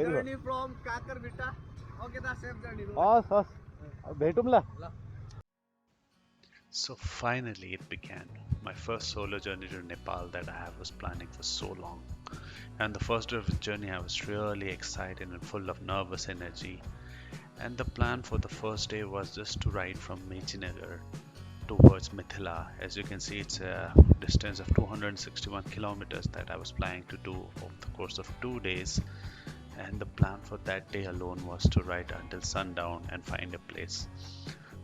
journey from Kakarvita. Okay, the safe journey. भेटौँला. So finally it began, my first solo journey to Nepal that I was planning for so long. And the first day of the journey I was really excited and full of nervous energy. And the plan for the first day was just to ride from Mechinanagar towards Mithila. As you can see, it's a distance of 261 kilometers that I was planning to do over the course of 2 days. And the plan for that day alone was to ride until sundown and find a place.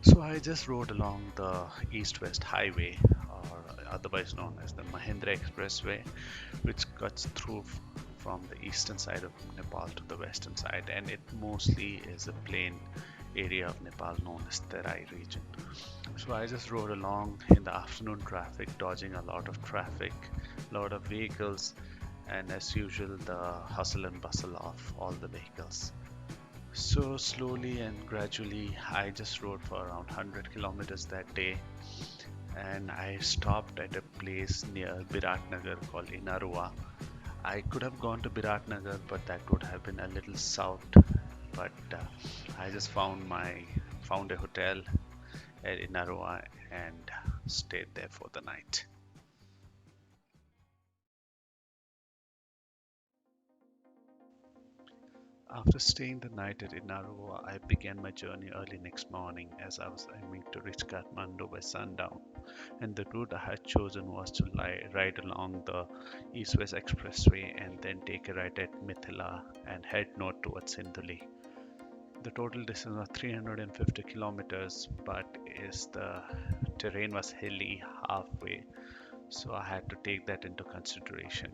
So I just rode along the east-west highway, or otherwise known as the Mahindra Expressway, which cuts through from the eastern side of Nepal to the western side, and it mostly is a plain area of Nepal known as Terai region. So I just rode along in the afternoon traffic, dodging a lot of traffic, a lot of vehicles, and as usual the hustle and bustle of all the vehicles. So slowly and gradually I just rode for around 100 kilometers that day, and I stopped at a place near Biratnagar called Inarua. I could have gone to Biratnagar, but that would have been a little south, but I just found a hotel at Inarua and stayed there for the night. After staying the night at Inarua, I began my journey early next morning as I was aiming to reach Kathmandu by sundown. And the route I had chosen was to ride along the East-West Expressway and then take a right at Mithila and head north towards Sindhuli. The total distance was 350 kilometers, but the terrain was hilly halfway, so I had to take that into consideration.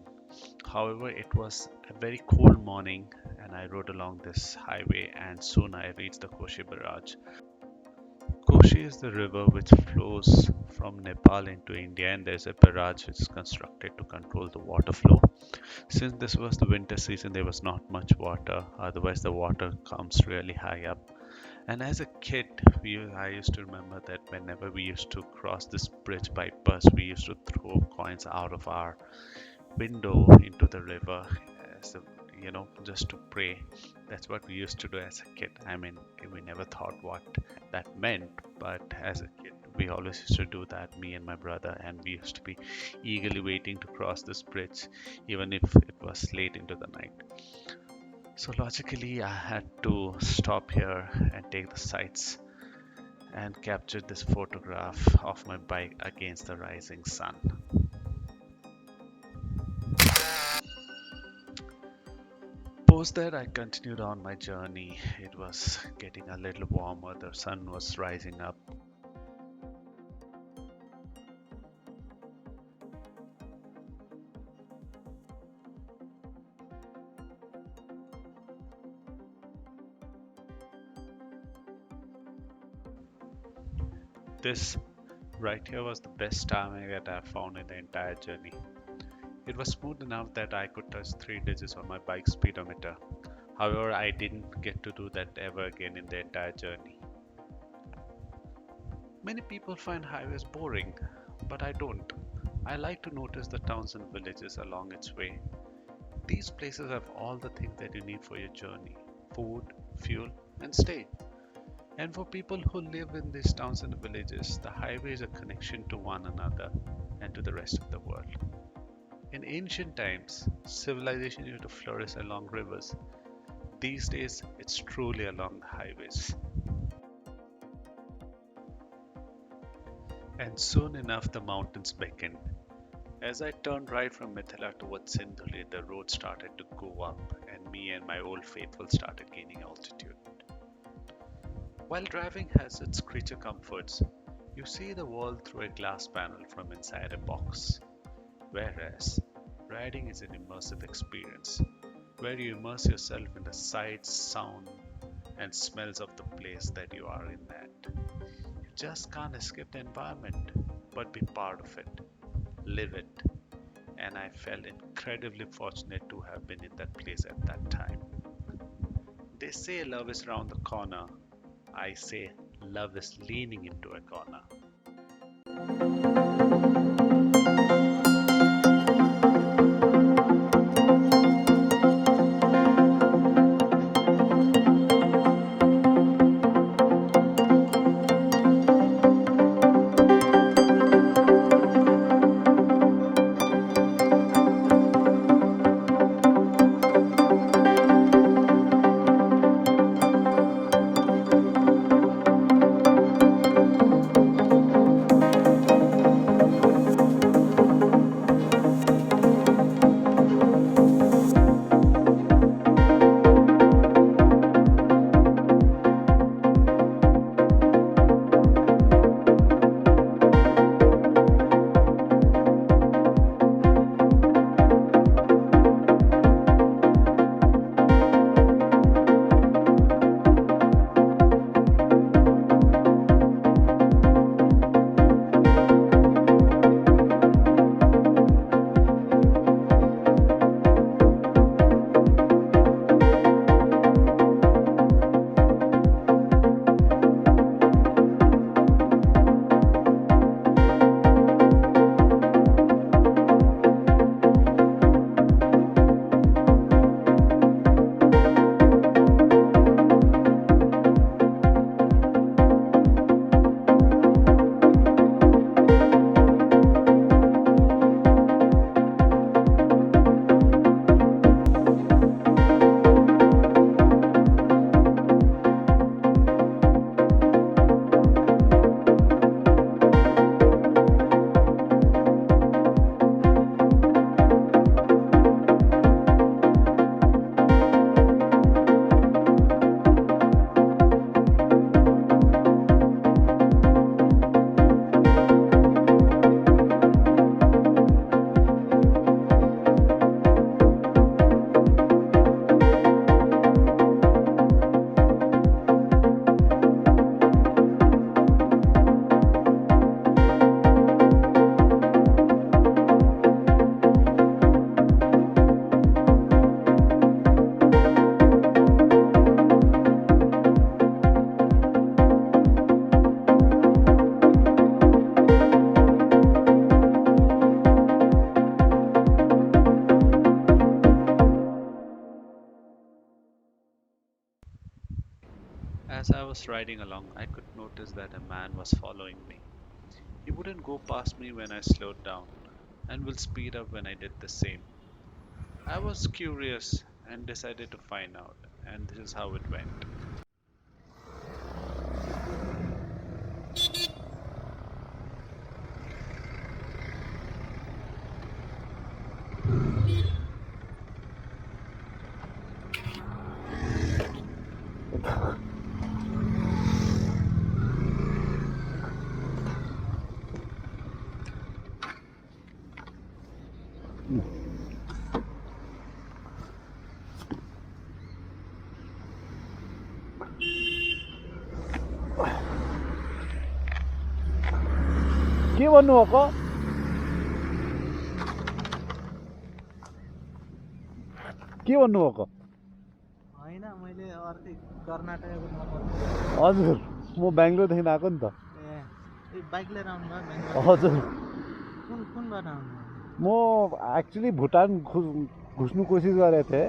However, it was a very cold morning and I rode along this highway, and soon I reached the Koshi Barrage. Koshi is the river which flows from Nepal into India, and there's a barrage which is constructed to control the water flow. Since this was the winter season, there was not much water, otherwise the water comes really high up. And as a kid, I used to remember that whenever we used to cross this bridge by bus, we used to throw coins out of our window into the river as a, just to pray. That's what we used to do as a kid. I mean, we never thought what that meant, but as a kid we always used to do that, me and my brother, and we used to be eagerly waiting to cross this bridge even if it was late into the night. So logically I had to stop here and take the sights and capture this photograph of my bike against the rising sun. Post that, I continued on my journey. It was getting a little warmer, the sun was rising up. This right here was the best timing that I found in the entire journey. It was smooth enough that I could touch 3 digits on my bike speedometer. However, I didn't get to do that ever again in the entire journey. Many people find highways boring, but I don't. I like to notice the towns and villages along its way. These places have all the things that you need for your journey: food, fuel, and stay. And for people who live in these towns and villages, the highway is a connection to one another and to the rest of the world. In ancient times, civilization used to flourish along rivers. These days, it's truly along the highways. And soon enough, the mountains beckoned. As I turned right from Mithila towards Sindhuli, the road started to go up, and me and my old faithful started gaining altitude. While driving has its creature comforts, you see the world through a glass panel from inside a box. Whereas riding is an immersive experience where you immerse yourself in the sights, sound, and smells of the place that you are in at. You just can't escape the environment, but be part of it, live it. And I felt incredibly fortunate to have been in that place at that time. They say love is around the corner. I say love is leaning into a corner. As I was riding along, I could notice that a man was following me. He wouldn't go past me when I slowed down, and will speed up when I did the same. I was curious and decided to find out, and this is how it went. के भन्नुभएको के भन्नुभएको होइन मैले अर्कै कर्नाटकको number हजुर म बेङ्गलोरदेखि आएको नि त ए बाइक लिएर आउनुभयो बेङ्गलोर हजुर कुनबाट आउनुभयो म एक्चुली भुटान घुस्नु कोसिस गरेको थिएँ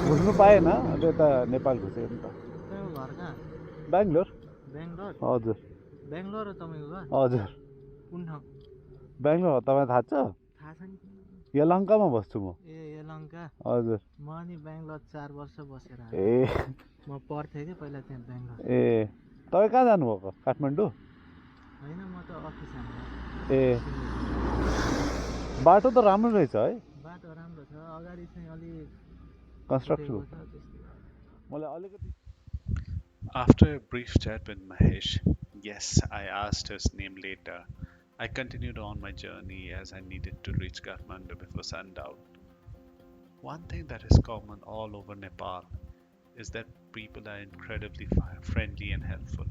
घुस्नु पाएन अन्त यता नेपाल घुसेँ नि त तपाईँको घर कहाँ बेङ्गलोर बेङ्गलोर हजुर बेङ्गलोर हो तपाईँको घर हजुर कुन ठाउँ बेङ्गलोर हो तपाईँलाई थाहा छ थाहा छ नि यलङ्कामा बस्छु म ए यलङ्का हजुर म नि बेङ्गलोर 4 वर्ष बसेर आएँ ए म पढ्थेँ कि पहिला त्यहाँ बेङ्गलोर ए तपाईँ कहाँ जानुभएको काठमाडौँ होइन म त अफिस हाल्नु ए बाटो त राम्रो रहेछ है बाटो राम्रो छ अगाडि चाहिँ अलि कन्स्ट्रक्सन फुटेको छ त्यस्तो मलाई अलिकति After a brief chat with Mahesh, yes, I asked his name later, I continued on my journey as I needed to reach Kathmandu before sundown. One thing that is common all over Nepal is that people are incredibly friendly and helpful.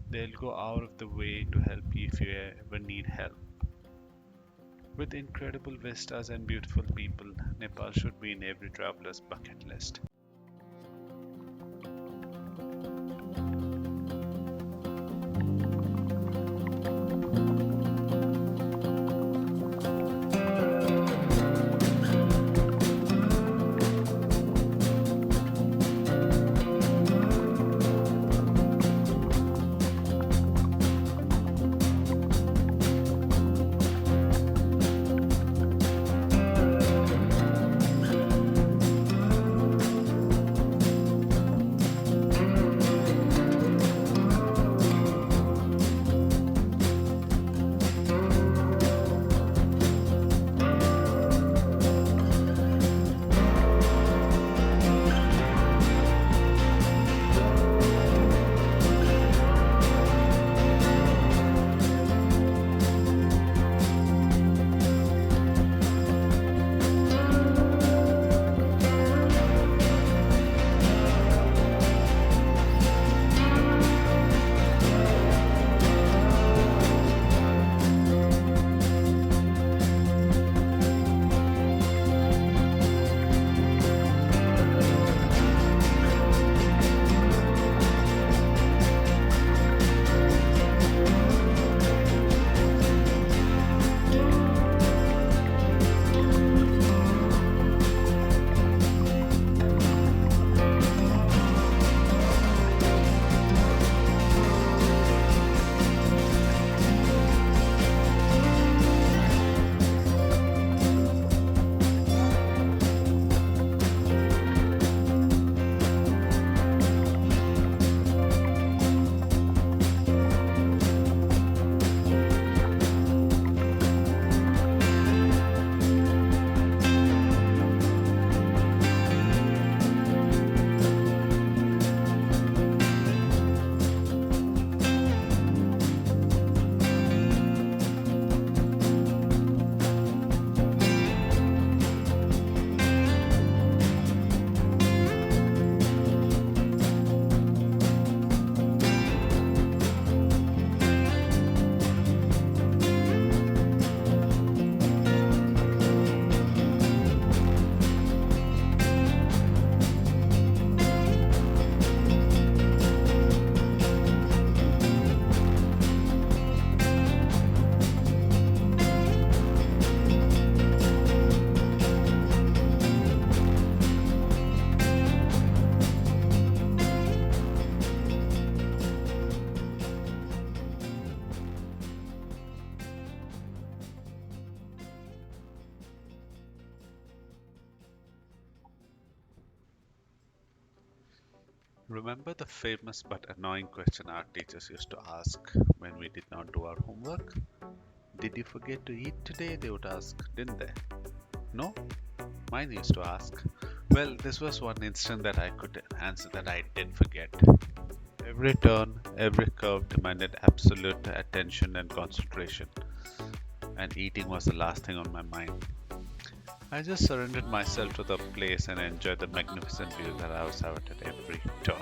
They'll go out of the way to help you if you ever need help. With incredible vistas and beautiful people, Nepal should be in every traveler's bucket list. Remember the famous but annoying question our teachers used to ask when we did not do our homework? Did you forget to eat today? They would ask, didn't they? No? Mine used to ask. Well, this was one instant that I could answer that I did forget. Every turn, every curve demanded absolute attention and concentration, and eating was the last thing on my mind. I just surrendered myself to the place and enjoyed the magnificent view that I was having at every turn.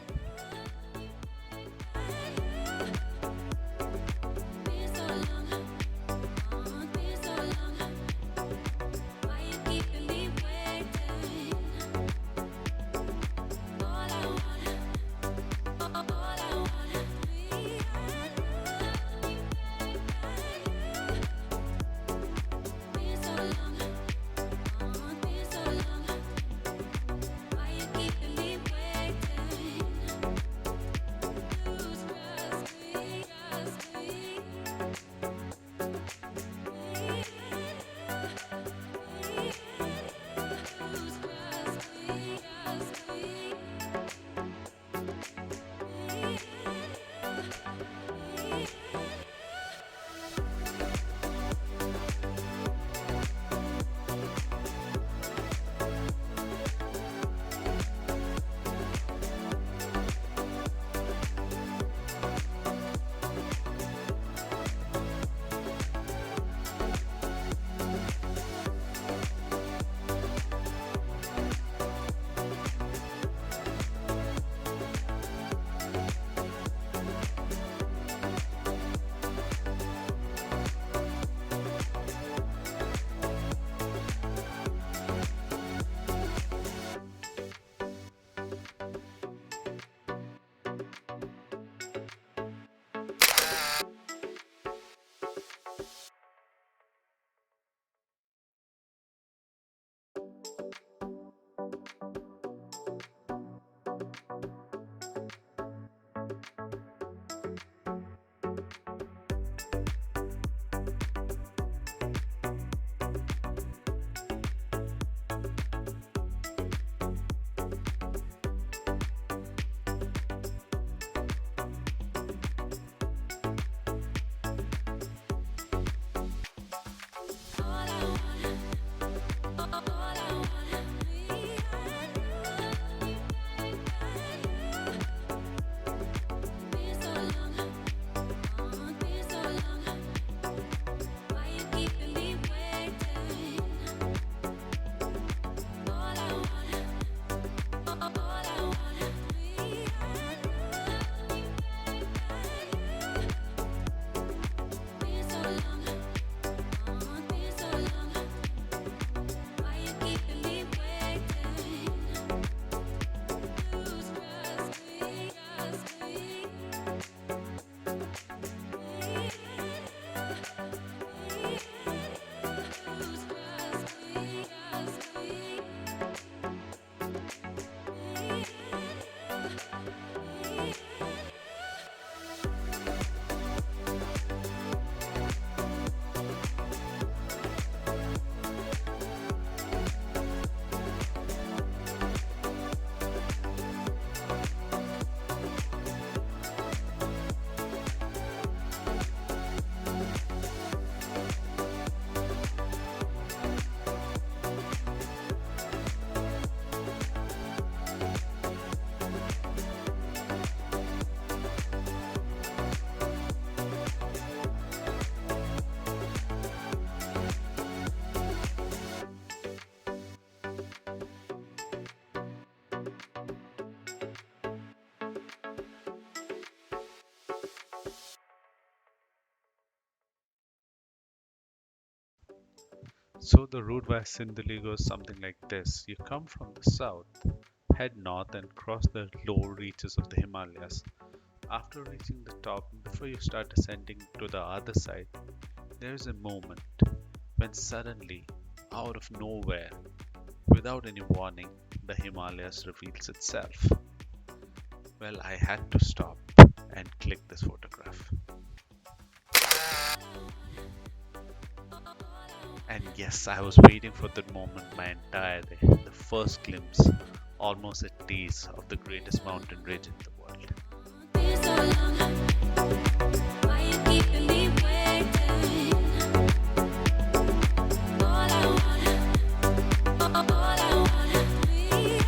So the route via Sindali goes something like this. You come from the south, head north and cross the low reaches of the Himalayas. After reaching the top, before you start ascending to the other side, there is a moment when suddenly, out of nowhere, without any warning, the Himalayas reveals itself. Well, I had to stop and click this photograph. And yes, I was waiting for that moment my entire day. The first glimpse almost a tease of the greatest mountain range in the world. Been so long, why you keeping me waiting? All I want, me and you,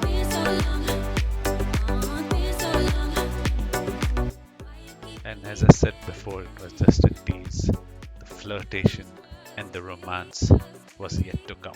been so long, been so long. And as I said before, it was just a tease. The flirtation and the romance was yet to come.